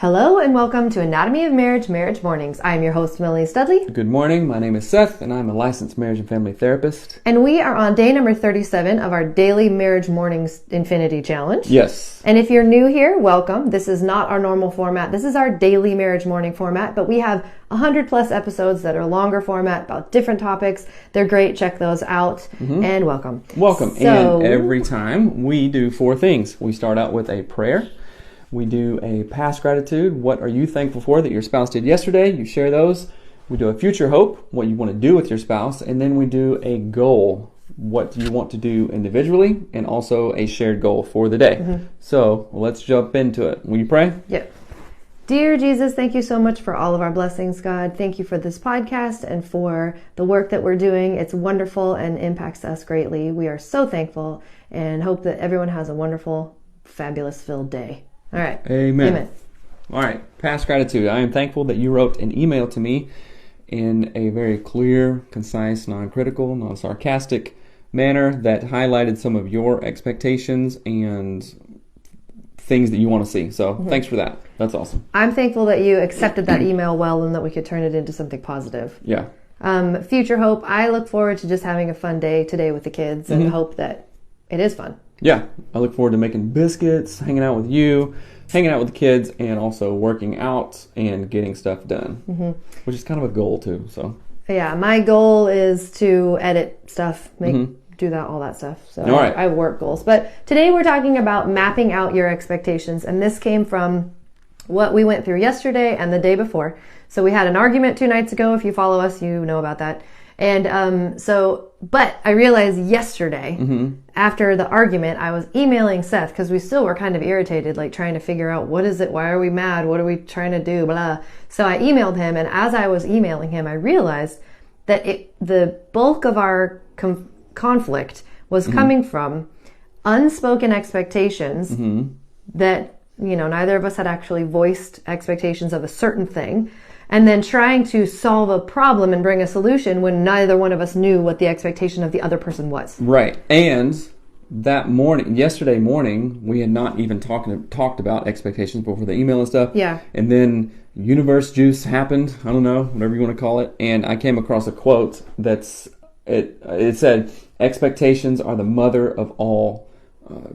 Hello and welcome to Anatomy of Marriage, Marriage Mornings. I am your host, Melanie Studley. Good morning. My name is Seth, and I'm a licensed marriage and family therapist. And we are on day number 37 of our daily Marriage Mornings Infinity Challenge. Yes. And if you're new here, welcome. This is not our normal format. This is our daily Marriage Morning format, but we have 100 plus episodes that are longer format about different topics. They're great. Check those out. And welcome. Welcome. And every time we do 4 things. We start out with a prayer. We do a past gratitude. What are you thankful for that your spouse did yesterday? You share those. We do a future hope, what you want to do with your spouse. And then we do a goal, what you want to do individually, and also a shared goal for the day. So let's jump into it. Will you pray? Yep. Dear Jesus, thank you so much for all of our blessings, God. Thank you for this podcast and for the work that we're doing. It's wonderful and impacts us greatly. We are so thankful and hope that everyone has a wonderful, fabulous filled day. All right. Amen. All right. Past gratitude. I am thankful that you wrote an email to me in a very clear, concise, non-critical, non-sarcastic manner that highlighted some of your expectations and things that you want to see. So thanks for that. That's awesome. I'm thankful that you accepted that email well and that we could turn it into something positive. Yeah. Future hope. I look forward to just having a fun day today with the kids and hope that it is fun. Yeah, I look forward to making biscuits, hanging out with you, hanging out with the kids, and also working out and getting stuff done, which is kind of a goal too. So yeah, my goal is to edit stuff, do that, all that stuff. So all right. I have work goals. But today we're talking about mapping out your expectations, and this came from what we went through yesterday and the day before. So we had an argument 2 nights ago. If you follow us, you know about that. And but I realized yesterday, after the argument, I was emailing Seth because we still were kind of irritated, like trying to figure out what is it, why are we mad, what are we trying to do, blah. So I emailed him, and as I was emailing him, I realized that the bulk of our conflict was coming from unspoken expectations that, neither of us had actually voiced expectations of a certain thing. And then trying to solve a problem and bring a solution when neither one of us knew what the expectation of the other person was. Right. And yesterday morning, we had not even talked about expectations before the email and stuff. Yeah. And then universe juice happened. I don't know, whatever you want to call it. And I came across a quote it said, expectations are the mother of all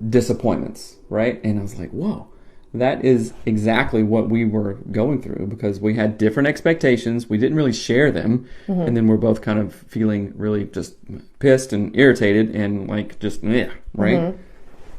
disappointments. Right. And I was like, whoa. That is exactly what we were going through because we had different expectations. We didn't really share them. And then we're both kind of feeling really just pissed and irritated and like just, right?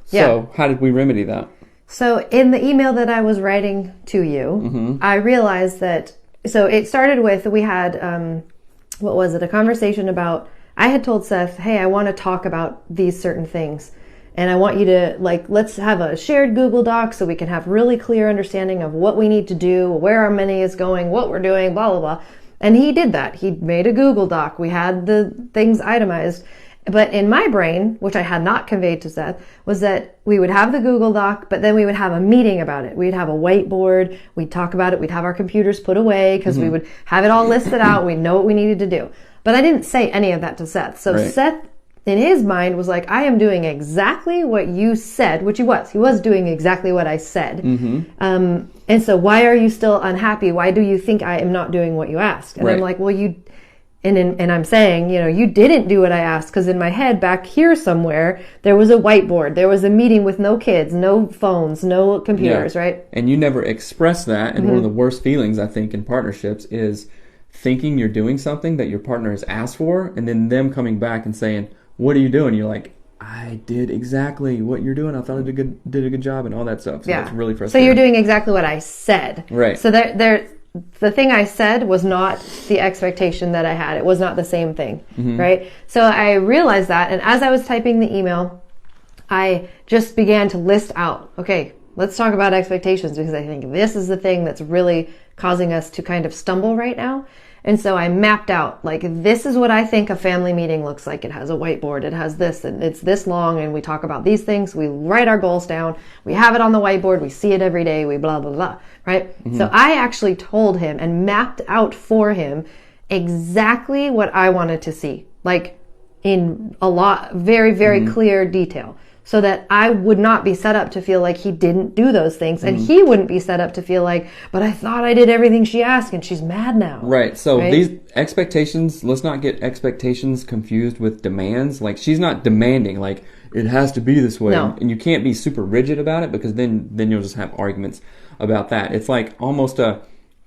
So how did we remedy that? So in the email that I was writing to you, I realized that, so it started with, we had, a conversation about, I had told Seth, hey, I want to talk about these certain things. And I want you to, let's have a shared Google Doc so we can have really clear understanding of what we need to do, where our money is going, what we're doing, blah, blah, blah. And he did that. He made a Google Doc. We had the things itemized. But in my brain, which I had not conveyed to Seth, was that we would have the Google Doc, but then we would have a meeting about it. We'd have a whiteboard. We'd talk about it. We'd have our computers put away because we would have it all listed out. We'd know what we needed to do. But I didn't say any of that to Seth. So right. Seth, in his mind, was like, I am doing exactly what you said, which he was. He was doing exactly what I said. And so why are you still unhappy? Why do you think I am not doing what you asked? And right. I'm like, well, and I'm saying, you didn't do what I asked, because in my head back here somewhere, there was a whiteboard. There was a meeting with no kids, no phones, no computers, right? And you never express that. And one of the worst feelings, I think, in partnerships is thinking you're doing something that your partner has asked for, and then them coming back and saying, what are you doing? You're like, I did exactly what you're doing. I thought I did a good job and all that stuff. So it's really frustrating. So you're doing exactly what I said. Right. So the thing I said was not the expectation that I had. It was not the same thing, right? So I realized that, and as I was typing the email, I just began to list out, okay, let's talk about expectations, because I think this is the thing that's really causing us to kind of stumble right now. And so I mapped out, this is what I think a family meeting looks like. It has a whiteboard, it has this, and it's this long, and we talk about these things, we write our goals down, we have it on the whiteboard, we see it every day, we blah, blah, blah, right? So I actually told him and mapped out for him exactly what I wanted to see, in a lot, very, very clear detail. so that I would not be set up to feel like he didn't do those things, and he wouldn't be set up to feel like, but I thought I did everything she asked and she's mad now. Right. So these expectations, let's not get expectations confused with demands. Like, she's not demanding like it has to be this way. No. And you can't be super rigid about it, because then you'll just have arguments about that. It's like almost a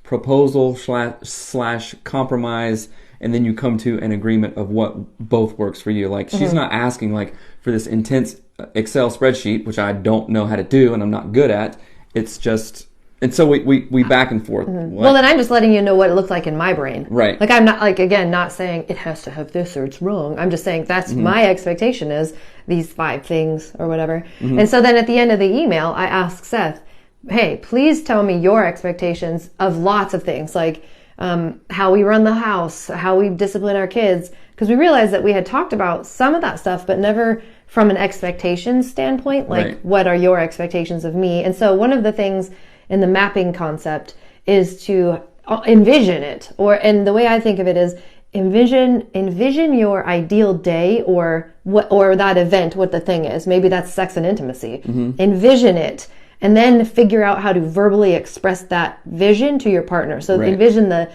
proposal slash compromise, and then you come to an agreement of what both works for you. Like, she's not asking like for this intense Excel spreadsheet, which I don't know how to do and I'm not good at. It's just, and so we back and forth. Well, then I'm just letting you know what it looked like in my brain. Right. Like, I'm not, like, again, not saying it has to have this or it's wrong. I'm just saying that's my expectation is these 5 things or whatever. And so then at the end of the email, I ask Seth, hey, please tell me your expectations of lots of things, like how we run the house, how we discipline our kids. Because we realized that we had talked about some of that stuff, but never from an expectations standpoint, like what are your expectations of me? And so one of the things in the mapping concept is to envision it, and the way I think of it is envision your ideal day or that event, what the thing is. Maybe that's sex and intimacy. Envision it, and then figure out how to verbally express that vision to your partner. So envision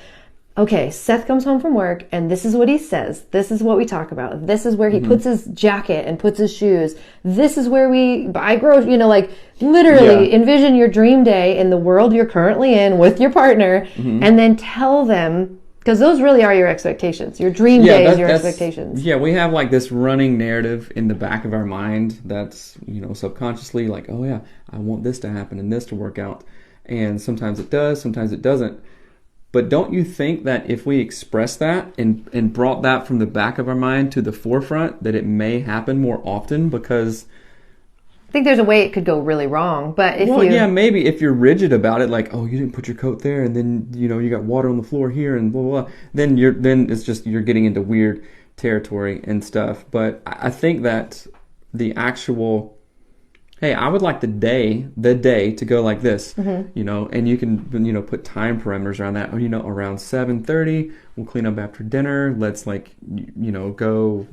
okay, Seth comes home from work and this is what he says. This is what we talk about. This is where he puts his jacket and puts his shoes. This is where we buy groceries, like literally envision your dream day in the world you're currently in with your partner, and then tell them, because those really are your expectations. Your dream day is your expectations. Yeah, we have like this running narrative in the back of our mind that's, subconsciously like, oh yeah, I want this to happen and this to work out. And sometimes it does, sometimes it doesn't. But don't you think that if we express that and brought that from the back of our mind to the forefront, that it may happen more often? Because I think there's a way it could go really wrong, but maybe if you're rigid about it, like, oh, you didn't put your coat there, and then you got water on the floor here, and blah blah blah, then it's just you're getting into weird territory and stuff. But I think that the actual, hey, I would like the day to go like this, and you can, put time parameters around that. Around 7:30, we'll clean up after dinner. Let's go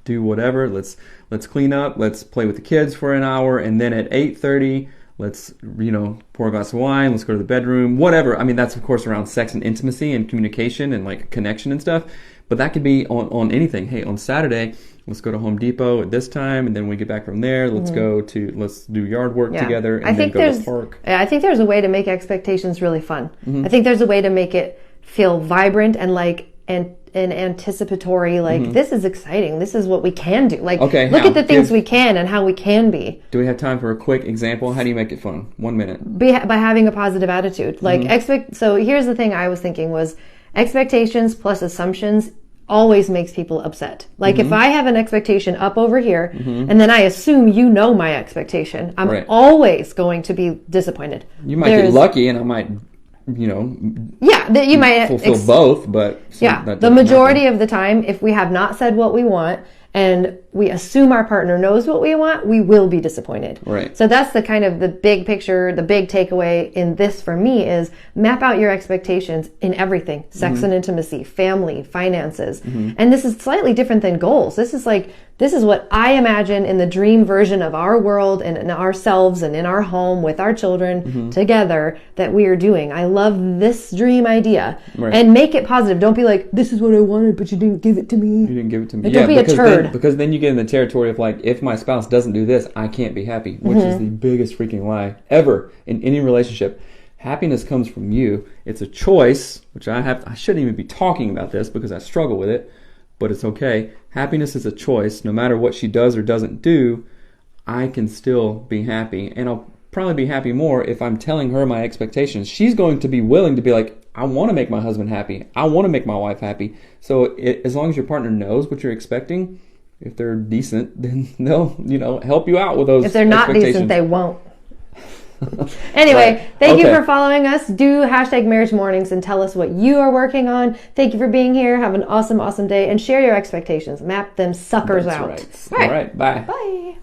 do whatever. Let's clean up. Let's play with the kids for an hour, and then at 8:30, let's pour a glass of wine. Let's go to the bedroom. Whatever. I mean, that's of course around sex and intimacy and communication and like connection and stuff. But that could be on anything. Hey, on Saturday, let's go to Home Depot at this time, and then we get back from there. Let's do yard work together, and then go to the park. I think there's a way to make expectations really fun. I think there's a way to make it feel vibrant and like and anticipatory. Like this is exciting. This is what we can do. Like look at the things we can and how we can be. Do we have time for a quick example? How do you make it fun? 1 minute. By having a positive attitude. Like So here's the thing I was thinking was, expectations plus assumptions always makes people upset. Like if I have an expectation up over here and then I assume my expectation, I'm always going to be disappointed. You might get lucky and I might, you might fulfill both, but the majority of the time, if we have not said what we want and we assume our partner knows what we want, we will be disappointed. Right. So that's the kind of the big picture, the big takeaway in this for me is map out your expectations in everything. Sex and intimacy, family, finances. And this is slightly different than goals. This is what I imagine in the dream version of our world and in ourselves and in our home with our children together that we are doing. I love this dream idea. And make it positive. Don't be like, this is what I wanted, but you didn't give it to me. You didn't give it to me. Don't be a turd. Because then you get in the territory of like, if my spouse doesn't do this, I can't be happy, which is the biggest freaking lie ever in any relationship. Happiness comes from you. It's a choice, which I shouldn't even be talking about this because I struggle with it, but it's okay. Happiness is a choice. No matter what she does or doesn't do, I can still be happy. And I'll probably be happy more if I'm telling her my expectations. She's going to be willing to be like, I want to make my husband happy. I want to make my wife happy. So as long as your partner knows what you're expecting, if they're decent, then they'll, help you out with those. If they're not decent, they won't. Anyway, thank you for following us. Do #Marriage Mornings and tell us what you are working on. Thank you for being here. Have an awesome, awesome day and share your expectations. Map them suckers out. All right. Bye. Bye.